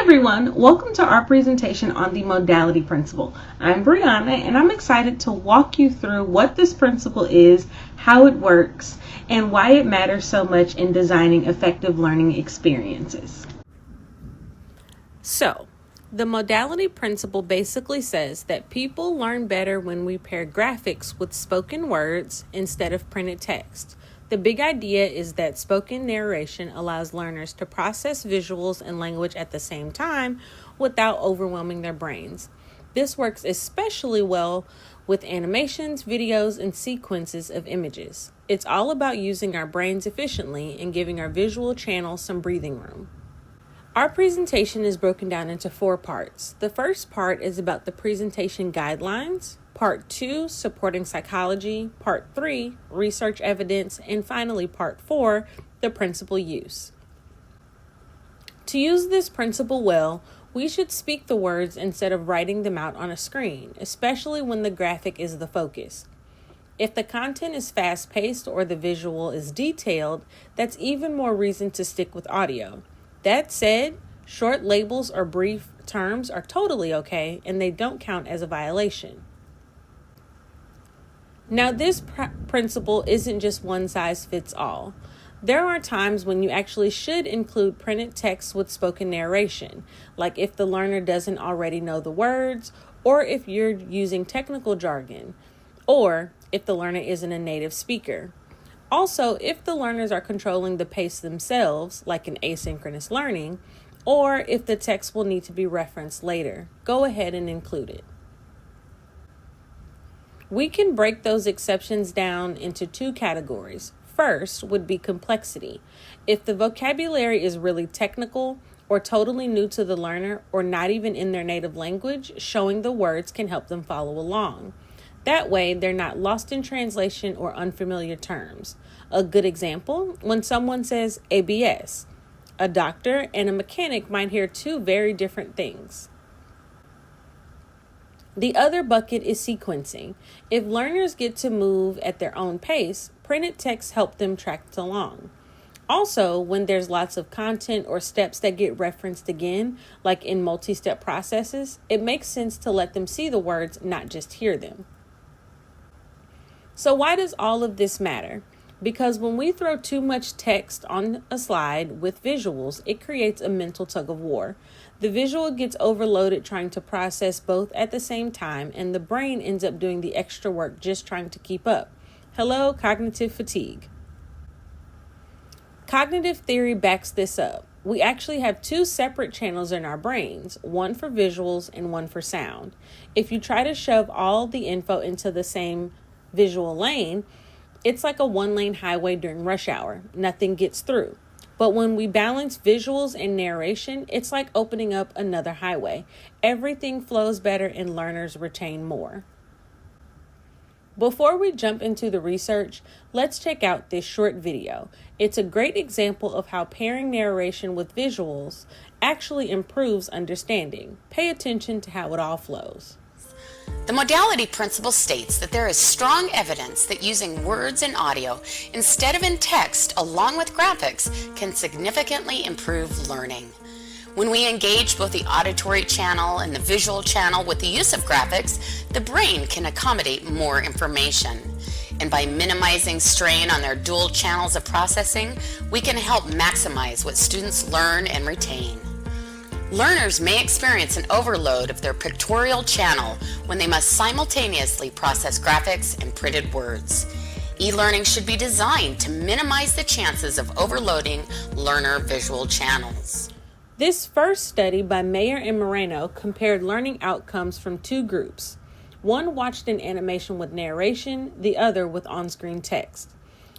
everyone, welcome to our presentation on the Modality Principle. I'm Briona and I'm excited to walk you through what this principle is, how it works, and why it matters so much in designing effective learning experiences. So, the Modality Principle basically says that people learn better when we pair graphics with spoken words instead of printed text. The big idea is that spoken narration allows learners to process visuals and language at the same time without overwhelming their brains. This works especially well with animations, videos, and sequences of images. It's all about using our brains efficiently and giving our visual channel some breathing room. Our presentation is broken down into 4 parts. The first part is about the presentation guidelines. Part 2, supporting psychology. Part 3, research evidence. And finally, Part 4, the principle use. To use this principle well, we should speak the words instead of writing them out on a screen, especially when the graphic is the focus. If the content is fast-paced or the visual is detailed, that's even more reason to stick with audio. That said, short labels or brief terms are totally okay, and they don't count as a violation. Now, this principle isn't just one size fits all. There are times when you actually should include printed text with spoken narration, like if the learner doesn't already know the words, or if you're using technical jargon, or if the learner isn't a native speaker. Also, if the learners are controlling the pace themselves, like in asynchronous learning, or if the text will need to be referenced later, go ahead and include it. We can break those exceptions down into 2 categories. First would be complexity. If the vocabulary is really technical or totally new to the learner or not even in their native language, showing the words can help them follow along. That way, they're not lost in translation or unfamiliar terms. A good example, when someone says ABS, a doctor and a mechanic might hear 2 very different things. The other bucket is sequencing. If learners get to move at their own pace, printed text help them track along. Also, when there's lots of content or steps that get referenced again, like in multi-step processes, it makes sense to let them see the words, not just hear them. So why does all of this matter? Because when we throw too much text on a slide with visuals, it creates a mental tug of war. The visual gets overloaded trying to process both at the same time, and the brain ends up doing the extra work just trying to keep up. Hello, cognitive fatigue. Cognitive theory backs this up. We actually have 2 separate channels in our brains, one for visuals and one for sound. If you try to shove all the info into the same visual lane, it's like a 1-lane highway during rush hour. Nothing gets through. But when we balance visuals and narration, it's like opening up another highway. Everything flows better and learners retain more. Before we jump into the research, let's check out this short video. It's a great example of how pairing narration with visuals actually improves understanding. Pay attention to how it all flows. The Modality Principle states that there is strong evidence that using words and audio instead of in text along with graphics can significantly improve learning. When we engage both the auditory channel and the visual channel with the use of graphics, the brain can accommodate more information. And by minimizing strain on their dual channels of processing, we can help maximize what students learn and retain. Learners may experience an overload of their pictorial channel when they must simultaneously process graphics and printed words. E-learning should be designed to minimize the chances of overloading learner visual channels. This first study by Mayer and Moreno compared learning outcomes from 2 groups. One watched an animation with narration, the other with on-screen text.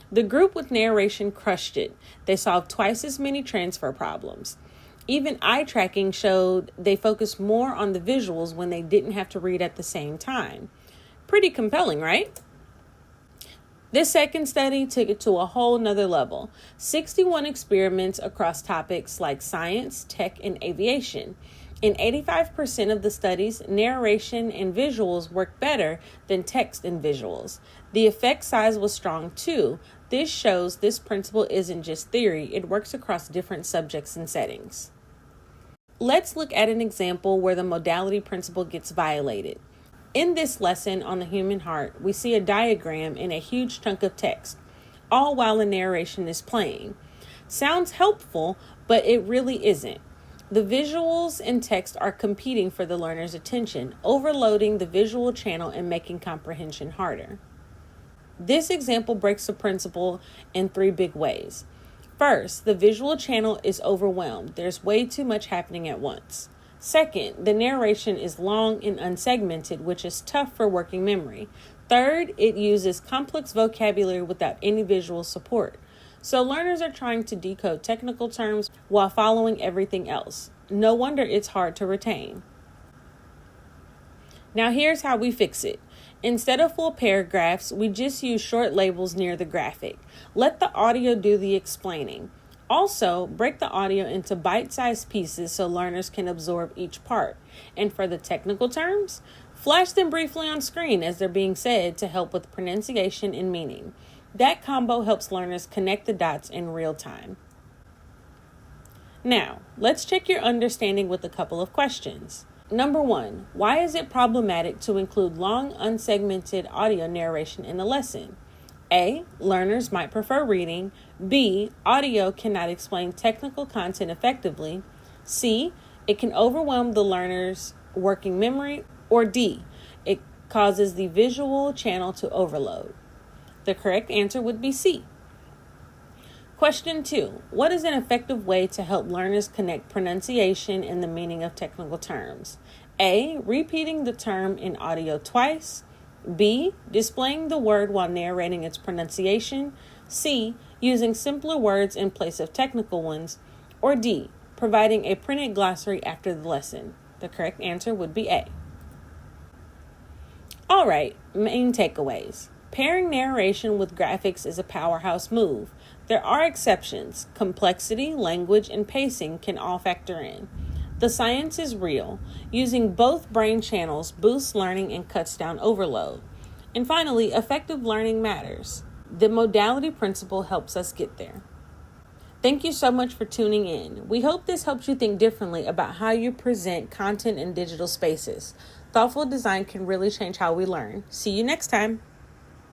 The group with narration crushed it. They solved twice as many transfer problems. Even eye tracking showed they focused more on the visuals when they didn't have to read at the same time. Pretty compelling, right? This second study took it to a whole nother level. 61 experiments across topics like science, tech, and aviation. In 85% of the studies, narration and visuals worked better than text and visuals. The effect size was strong too. This shows this principle isn't just theory, it works across different subjects and settings. Let's look at an example where the modality principle gets violated. In this lesson on the human heart, we see a diagram in a huge chunk of text, all while a narration is playing. Sounds helpful, but it really isn't. The visuals and text are competing for the learner's attention, overloading the visual channel and making comprehension harder. This example breaks the principle in 3 big ways. First, the visual channel is overwhelmed. There's way too much happening at once. Second, the narration is long and unsegmented, which is tough for working memory. Third, it uses complex vocabulary without any visual support. So learners are trying to decode technical terms while following everything else. No wonder it's hard to retain. Now here's how we fix it. Instead of full paragraphs, we just use short labels near the graphic. Let the audio do the explaining. Also, break the audio into bite-sized pieces so learners can absorb each part. And for the technical terms, flash them briefly on screen as they're being said to help with pronunciation and meaning. That combo helps learners connect the dots in real time. Now, let's check your understanding with a couple of questions. Number 1, why is it problematic to include long, unsegmented audio narration in a lesson? A, learners might prefer reading. B, audio cannot explain technical content effectively. C, it can overwhelm the learner's working memory. Or D, it causes the visual channel to overload. The correct answer would be C. Question 2. What is an effective way to help learners connect pronunciation and the meaning of technical terms? A, repeating the term in audio twice. B, displaying the word while narrating its pronunciation. C, using simpler words in place of technical ones. Or D, providing a printed glossary after the lesson. The correct answer would be A. All right, main takeaways. Pairing narration with graphics is a powerhouse move. There are exceptions. Complexity, language, and pacing can all factor in. The science is real. Using both brain channels boosts learning and cuts down overload. And finally, effective learning matters. The modality principle helps us get there. Thank you so much for tuning in. We hope this helps you think differently about how you present content in digital spaces. Thoughtful design can really change how we learn. See you next time.